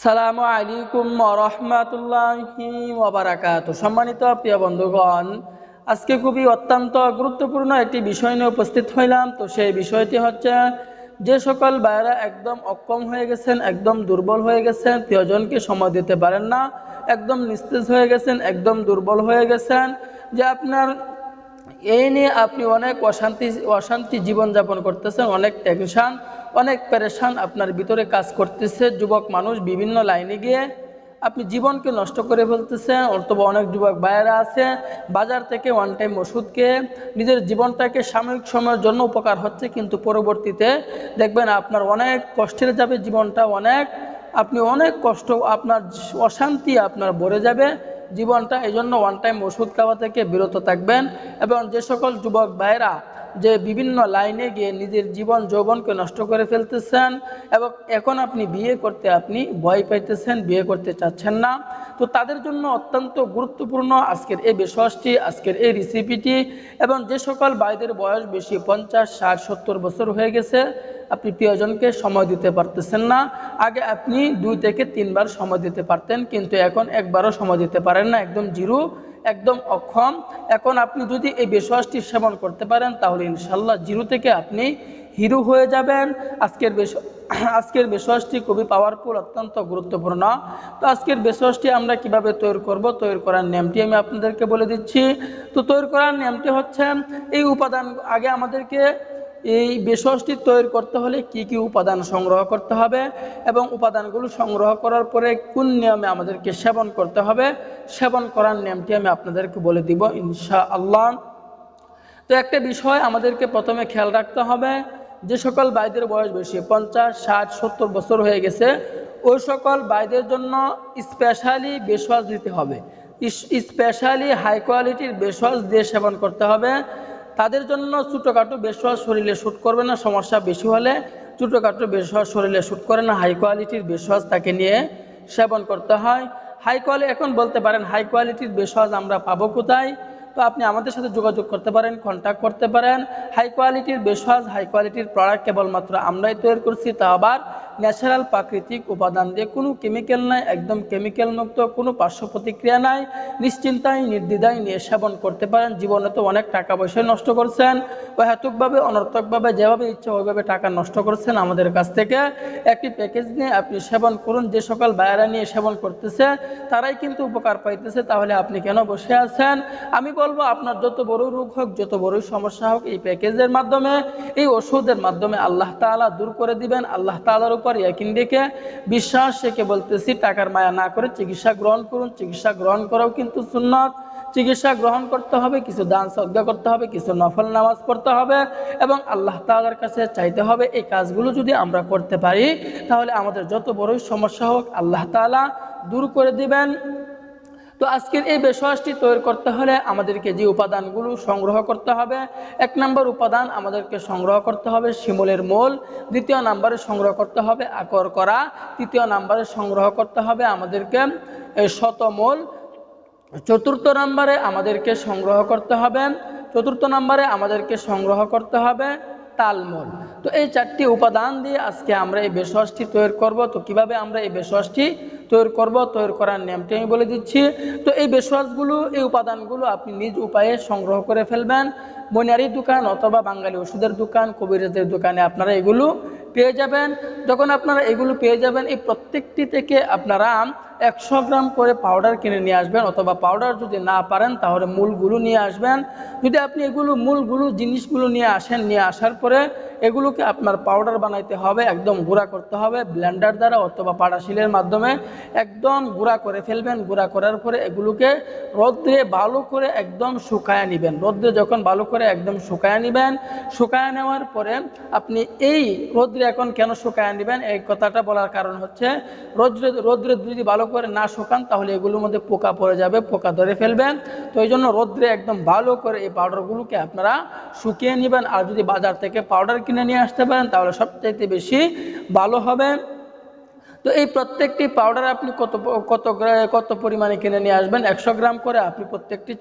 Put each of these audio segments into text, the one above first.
সালামু আলাইকুম ওয়া রাহমাতুল্লাহি ওয়া বারাকাতুহু। সম্মানিত প্রিয় বন্ধুগণ, আজকে খুবই অত্যন্ত গুরুত্বপূর্ণ একটি বিষয় নিয়ে উপস্থিত হইলাম। তো সেই বিষয়টি হচ্ছে, যে সকল ভাইয়েরা একদম অক্ষম হয়ে গেছেন, একদম দুর্বল হয়ে গেছেন, প্রিয়জনকে সময় দিতে পারেন না, একদম নিস্তেজ হয়ে গেছেন, একদম দুর্বল হয়ে গেছেন, যে আপনার এই নিয়ে আপনি অনেক অশান্তি জীবনযাপন করতেছেন, অনেক টেনশন, অনেক পেরেশান আপনার ভিতরে কাজ করতেছে। যুবক মানুষ বিভিন্ন লাইনে গিয়ে আপনি জীবনকে নষ্ট করে ফেলতেছেন, অথবা অনেক যুবক ভাইয়েরা আছে বাজার থেকে ওয়ান টাইম ওষুধকে নিজের জীবনটাকে সাময়িক সময়ের জন্য উপকার হচ্ছে, কিন্তু পরবর্তীতে দেখবেন আপনার অনেক কষ্টের যাবে জীবনটা, আপনি অনেক কষ্ট, আপনার অশান্তি আপনার ভরে যাবে জীবনটা। এই জন্য ওয়ান টাইম ওষুধ খাওয়া থেকে বিরত থাকবেন। এবং যে সকল যুবক ভাইরা যে বিভিন্ন লাইনে গিয়ে নিজের জীবন যৌবনকে নষ্ট করে ফেলতেছেন, এবং এখন আপনি বিয়ে করতে আপনি ভয় পাইতেছেন, বিয়ে করতে চাচ্ছেন না, তো তাদের জন্য অত্যন্ত গুরুত্বপূর্ণ আজকের এই বিষয়টি, আজকের এই রেসিপিটি। এবং যে সকল ভাইদের বয়স বেশি 50, 60, 70 বছর হয়ে গেছে, আপনি প্রিয়জনকে সময় দিতে পারতেছেন না। আগে আপনি 2 থেকে 3 বার সময় দিতে পারতেন, কিন্তু এখন একবারও সময় দিতে পারেন না, একদম জিরো, একদম অক্ষম। এখন আপনি যদি এই বেশওয়াশটি সেবন করতে পারেন, তাহলে ইনশাল্লাহ জিরো থেকে আপনি হিরো হয়ে যাবেন। আজকের বেশওয়াশটি খুবই পাওয়ারফুল, অত্যন্ত গুরুত্বপূর্ণ। তো আজকের বেশওয়াশটি আমরা কিভাবে তৈরি করব, তৈরি করার নিয়মটি আমি আপনাদেরকে বলে দিচ্ছি। তো তৈরি করার নিয়মটি হচ্ছে, এই উপাদান আগে আমাদেরকে এই বেশওয়াশটি তৈরি করতে হলে কি কি উপাদান সংগ্রহ করতে হবে, এবং উপাদানগুলো সংগ্রহ করার পরে কোন নিয়মে আমাদেরকে সেবন করতে হবে, সেবন করার নিয়মটি আমি আপনাদেরকে বলে দিব ইনশাআল্লাহ। তো একটা বিষয় আমাদেরকে প্রথমে খেয়াল রাখতে হবে, যে সকল ভাইদের বয়স বেশি 50, 60, 70 বছর হয়ে গেছে, ওই সকল ভাইদের জন্য স্পেশালি বেশওয়াশ দিতে হবে, স্পেশালি হাই কোয়ালিটির বেশওয়াশ দিয়ে সেবন করতে হবে। তাদের জন্য ছোটোখাটো বেশওয়াশ শরীরে শ্যুট করবে না, সমস্যা বেশি হলে ছোটোখাটো বেশওয়াশ শরীরে শ্যুট করে না, হাই কোয়ালিটির বেশওয়াশ তাকে নিয়ে সেবন করতে হয়। হাই কোয়ালিটি, এখন বলতে পারেন হাই কোয়ালিটির বেশওয়াশ আমরা পাবো কোথায়? তো আপনি আমাদের সাথে যোগাযোগ করতে পারেন, কন্ট্যাক্ট করতে পারেন। হাই কোয়ালিটির বেশওয়াশ, হাই কোয়ালিটির প্রোডাক্ট কেবলমাত্র আমরাই তৈরি করছি, তা আবার ন্যাচারাল প্রাকৃতিক উপাদান দিয়ে, কোনো কেমিক্যাল নাই, একদম কেমিক্যাল মুক্ত, কোনো পার্শ্ব প্রতিক্রিয়া নাই, নিশ্চিন্তায় নির্দ্বিধায় নিয়ে সেবন করতে পারেন। জীবনে তো অনেক টাকা পয়সা নষ্ট করছেন, অহেতুকভাবে অনর্থকভাবে যেভাবে ইচ্ছা ওইভাবে টাকা নষ্ট করছেন, আমাদের কাছ থেকে একটি প্যাকেজ নিয়ে আপনি সেবন করুন। যে সকল বায়রা নিয়ে সেবন করতেছে তারাই কিন্তু উপকার পাইতেছে, তাহলে আপনি কেন বসে আছেন? আমি বলবো, আপনার যত বড় রোগ হোক, যত বড় সমস্যা হোক, এই প্যাকেজের মাধ্যমে, এই ওষুধের মাধ্যমে আল্লাহ তাআলা দূর করে দিবেন। আল্লাহ তাআলার উপর ইয়াকিন রেখে, বিশ্বাস রেখে বলতেছি, টাকার মায়া না করে চিকিৎসা গ্রহণ করুন। চিকিৎসা গ্রহণ করাও কিন্তু সুন্নাত। চিকিৎসা গ্রহণ করতে হবে, কিছু দান সদকা করতে হবে, কিছু নফল নামাজ পড়তে হবে, এবং আল্লাহ তাআলার কাছে চাইতে হবে। এই কাজগুলো যদি আমরা করতে পারি, তাহলে আমাদের যত বড়ই সমস্যা হোক আল্লাহ তাআলা দূর করে দিবেন। তো আজকের এই বেশওয়াশটি তৈরি করতে হলে আমাদেরকে যে উপাদানগুলো সংগ্রহ করতে হবে, 1 নম্বর উপাদান আমাদেরকে সংগ্রহ করতে হবে শিমুলের মূল, 2য় নম্বরে সংগ্রহ করতে হবে আকর করা, 3য় নম্বরে সংগ্রহ করতে হবে আমাদেরকে শতমূল, 4র্থ নম্বরে আমাদেরকে সংগ্রহ করতে হবে, 4র্থ নম্বরে আমাদেরকে সংগ্রহ করতে হবে তালমূল। তো এই 4টি উপাদান দিয়ে আজকে আমরা এই বেশওয়াশটি তৈরি করব। তো কিভাবে আমরা এই বেশওয়াশটি তৈরি করব, তৈরি করার নিয়মটি আমি বলে দিচ্ছি। তো এই বেশওয়াশগুলো, এই উপাদানগুলো আপনি নিজ উপায়ে সংগ্রহ করে ফেলবেন। মনিহারি দোকান অথবা বাঙালি ওষুধের দোকান, কবিরাজের দোকানে আপনারা এগুলো পেয়ে যাবেন। যখন আপনারা এগুলো পেয়ে যাবেন, এই প্রত্যেকটি থেকে আপনারা 100 গ্রাম করে পাউডার কিনে নিয়ে আসবেন, অথবা পাউডার যদি না পারেন তাহলে মূলগুলো নিয়ে আসবেন। যদি আপনি এগুলো মূলগুলো জিনিসগুলো নিয়ে আসেন, নিয়ে আসার পরে এগুলোকে আপনার পাউডার বানাইতে হবে, একদম গুঁড়া করতে হবে ব্লেন্ডার দ্বারা অথবা পাটাশিলের মাধ্যমে, একদম গুঁড়া করে ফেলবেন। গুঁড়া করার পরে এগুলোকে রোদ্রে ভালো করে একদম শুকায় নেবেন। রোদ্রে যখন ভালো করে একদম শুকায় নেবেন, শুকায় নেওয়ার পরে আপনি এই রোদ্রে, এখন কেন শুকায় নেবেন এই কথাটা বলার কারণ হচ্ছে, রোদ্রে যদি ভালো করে না শুকান তাহলে এগুলোর মধ্যে পোকা পড়ে যাবে, পোকা ধরে ফেলবেন। তো এই জন্য রোদ্রে একদম ভালো করে এই পাউডারগুলোকে আপনারা শুকিয়ে নেবেন। আর যদি বাজার থেকে পাউডার কিনে নিয়ে আসতে পারেন তাহলে সবচাইতে বেশি ভালো হবে। তো এই প্রত্যেকটি পাউডার আপনি কত পরিমাণে কিনে নিয়ে আসবেন? 100 গ্রাম করে আপনি প্রত্যেকটি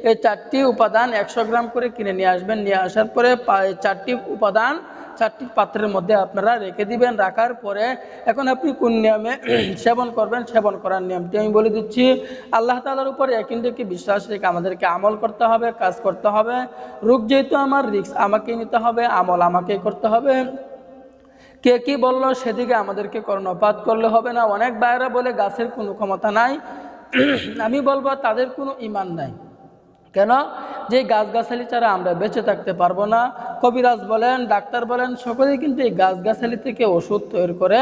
এই চারটি উপাদান 100 গ্রাম করে কিনে নিয়ে আসবেন। নিয়ে আসার পরে 4টি উপাদান 4টি পাত্রের মধ্যে আপনারা রেখে দিবেন। রাখার পরে এখন আপনি কোন নিয়মে সেবন করবেন, সেবন করার নিয়মটি আমি বলে দিচ্ছি। আল্লাহ তাআলার উপরে একিনকে বিশ্বাস রেখে আমাদেরকে আমল করতে হবে, কাজ করতে হবে। রোগ যেহেতু আমার, রিস্ক আমাকেই নিতে হবে, আমল আমাকেই করতে হবে। কে কি বললো সেদিকে আমাদেরকে কর্ণপাত করলে হবে না। অনেক ভাইরা বলে গাছের কোনো ক্ষমতা নাই, আমি বলবো তাদের কোনো ঈমান নাই। কেন? যে গাছগাছালি ছাড়া আমরা বেঁচে থাকতে পারবো না। কবিরাজ বলেন, ডাক্তার বলেন, সকলেই কিন্তু এই গাছগাছালি থেকে ওষুধ তৈরি করে।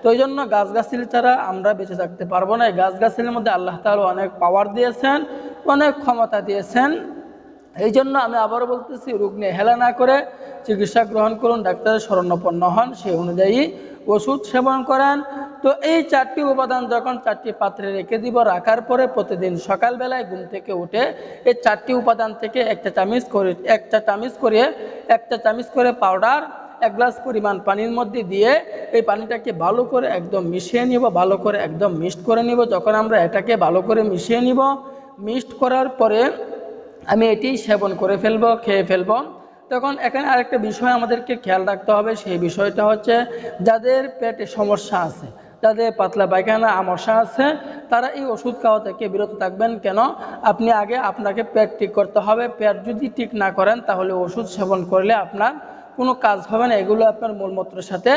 তো এই জন্য গাছগাছালি ছাড়া আমরা বেঁচে থাকতে পারবো না। এই গাছগাছালির মধ্যে আল্লাহ তাআলা অনেক পাওয়ার দিয়েছেন, অনেক ক্ষমতা দিয়েছেন। এই জন্য আমি আবারও বলতেছি, রোগ নিয়ে হেলা না করে চিকিৎসা গ্রহণ করুন, ডাক্তারের শরণাপন্ন হন, সেই অনুযায়ী ওষুধ সেবন করেন। তো এই 4টি উপাদান যখন 4টি পাত্রে রেখে দিব, রাখার পরে প্রতিদিন সকালবেলায় ঘুম থেকে উঠে এই 4টি উপাদান থেকে একটা চামচ করে পাউডার 1 গ্লাস পরিমাণ পানির মধ্যে দিয়ে এই পানিটাকে ভালো করে একদম মিশিয়ে নিব, ভালো করে একদম মিক্সড করে নিব। যখন আমরা এটাকে ভালো করে মিশিয়ে নিব, মিক্সড করার পরে আমি এটি সেবন করে ফেলবো, খেয়ে ফেলবো। তখন এখানে আরেকটা বিষয় আমাদেরকে খেয়াল রাখতে হবে, সেই বিষয়টা হচ্ছে যাদের পেটে সমস্যা আছে, যাদের পাতলা পায়খানা আমশা আছে, তারা এই ওষুধ খাওয়া থেকে বিরত থাকবেন। কেন? আপনি আগে আপনাকে পেট ঠিক করতে হবে। পেট যদি ঠিক না করেন তাহলে ওষুধ সেবন করলে আপনার কোনো কাজ হবে না, এগুলো আপনার মলমূত্রের সাথে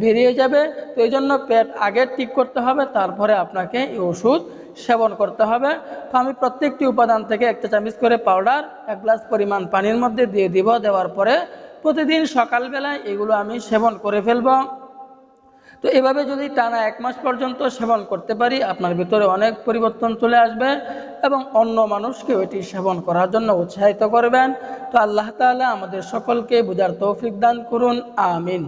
বেরিয়ে যাবে। তো এই জন্য পেট আগে ঠিক করতে হবে, তারপরে আপনাকে এই ওষুধ সেবন করতে হবে। তো আমি প্রত্যেকটি উপাদান থেকে 1 চামচ করে পাউডার 1 গ্লাস পরিমাণ পানির মধ্যে দিয়ে দিব। দেওয়ার পরে প্রতিদিন সকালবেলায় এগুলো আমি সেবন করে ফেলব। তো এভাবে যদি টানা 1 মাস পর্যন্ত সেবন করতে পারি, আপনার ভিতরে অনেক পরিবর্তন চলে আসবে এবং অন্য মানুষকে এটি সেবন করার জন্য উৎসাহিত করবেন। তো আল্লাহ তাআলা আমাদের সকলকে বুঝার তৌফিক দান করুন, আমিন।